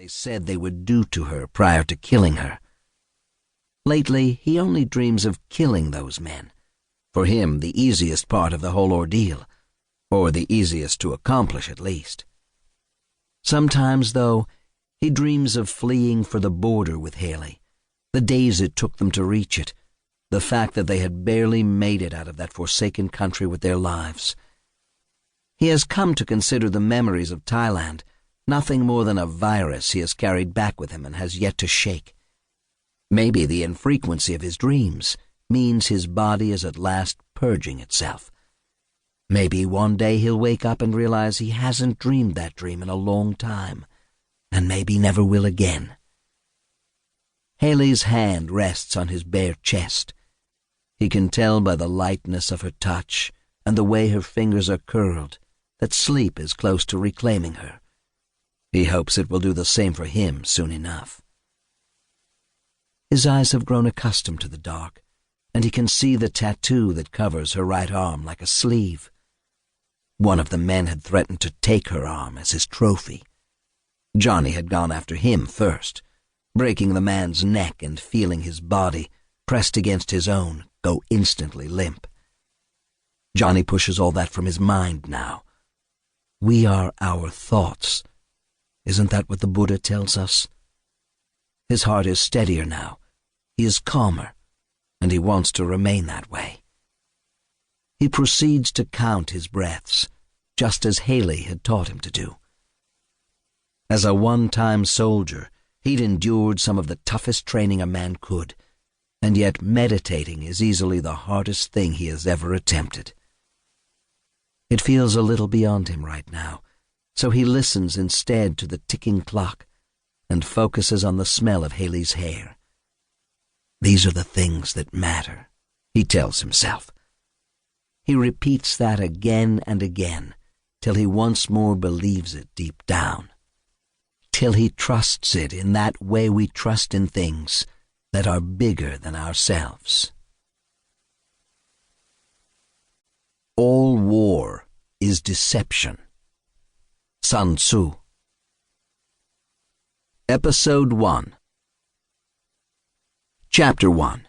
said they would do to her prior to killing her. Lately, he only dreams of killing those men. For him, the easiest part of the whole ordeal, or the easiest to accomplish at least. Sometimes, though, he dreams of fleeing for the border with Haley, the days it took them to reach it, the fact that they had barely made it out of that forsaken country with their lives. He has come to consider the memories of Thailand nothing more than a virus he has carried back with him and has yet to shake. Maybe the infrequency of his dreams means his body is at last purging itself. Maybe one day he'll wake up and realize he hasn't dreamed that dream in a long time, and maybe never will again. Haley's hand rests on his bare chest. He can tell by the lightness of her touch and the way her fingers are curled that sleep is close to reclaiming her. He hopes it will do the same for him soon enough. His eyes have grown accustomed to the dark, and he can see the tattoo that covers her right arm like a sleeve. One of the men had threatened to take her arm as his trophy. Johnny had gone after him first, breaking the man's neck and feeling his body, pressed against his own, go instantly limp. Johnny pushes all that from his mind now. We are our thoughts. Isn't that what the Buddha tells us? His heart is steadier now. He is calmer, and he wants to remain that way. He proceeds to count his breaths, just as Haley had taught him to do. As a one-time soldier, he'd endured some of the toughest training a man could, and yet meditating is easily the hardest thing he has ever attempted. It feels a little beyond him right now, so he listens instead to the ticking clock and focuses on the smell of Haley's hair. These are the things that matter, he tells himself. He repeats that again and again, till he once more believes it deep down, till he trusts it in that way we trust in things that are bigger than ourselves. All war is deception. Sun Tzu. Episode 1. Chapter 1.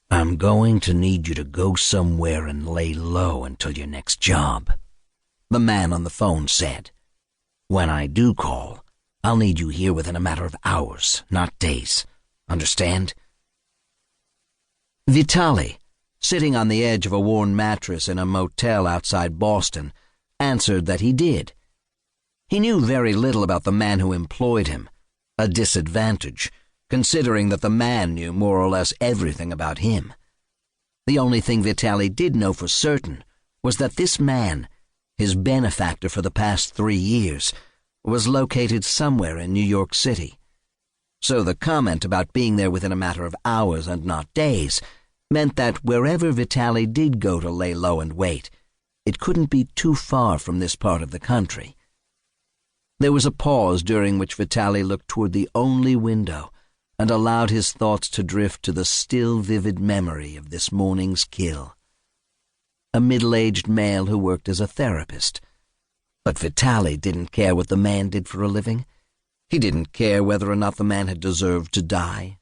I'm going to need you to go somewhere and lay low until your next job, the man on the phone said. When I do call, I'll need you here within a matter of hours, not days. Understand? Vitali, sitting on the edge of a worn mattress in a motel outside Boston, answered that he did. He knew very little about the man who employed him, a disadvantage, considering that the man knew more or less everything about him. The only thing Vitali did know for certain was that this man, his benefactor for the past 3 years, was located somewhere in New York City. So the comment about being there within a matter of hours and not days meant that wherever Vitali did go to lay low and wait, it couldn't be too far from this part of the country. There was a pause during which Vitali looked toward the only window and allowed his thoughts to drift to the still vivid memory of this morning's kill. A middle-aged male who worked as a therapist. But Vitali didn't care what the man did for a living. He didn't care whether or not the man had deserved to die.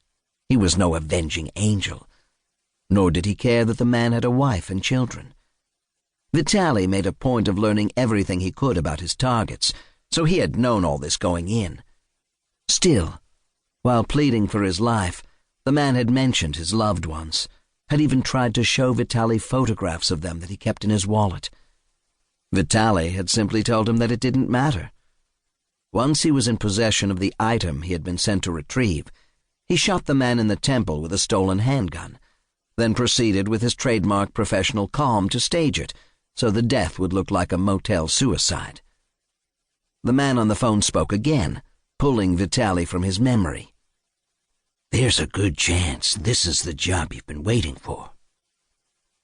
He was no avenging angel. Nor did he care that the man had a wife and children. Vitali made a point of learning everything he could about his targets, so he had known all this going in. Still, while pleading for his life, the man had mentioned his loved ones, had even tried to show Vitali photographs of them that he kept in his wallet. Vitali had simply told him that it didn't matter. Once he was in possession of the item he had been sent to retrieve, he shot the man in the temple with a stolen handgun, then proceeded with his trademark professional calm to stage it, so the death would look like a motel suicide. The man on the phone spoke again, pulling Vitali from his memory. There's a good chance this is the job you've been waiting for.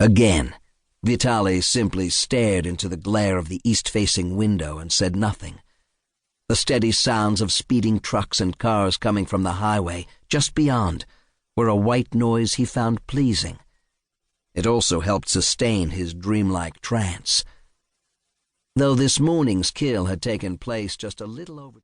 Again, Vitali simply stared into the glare of the east-facing window and said nothing. The steady sounds of speeding trucks and cars coming from the highway just beyond were a white noise he found pleasing. It also helped sustain his dreamlike trance. Though this morning's kill had taken place just a little over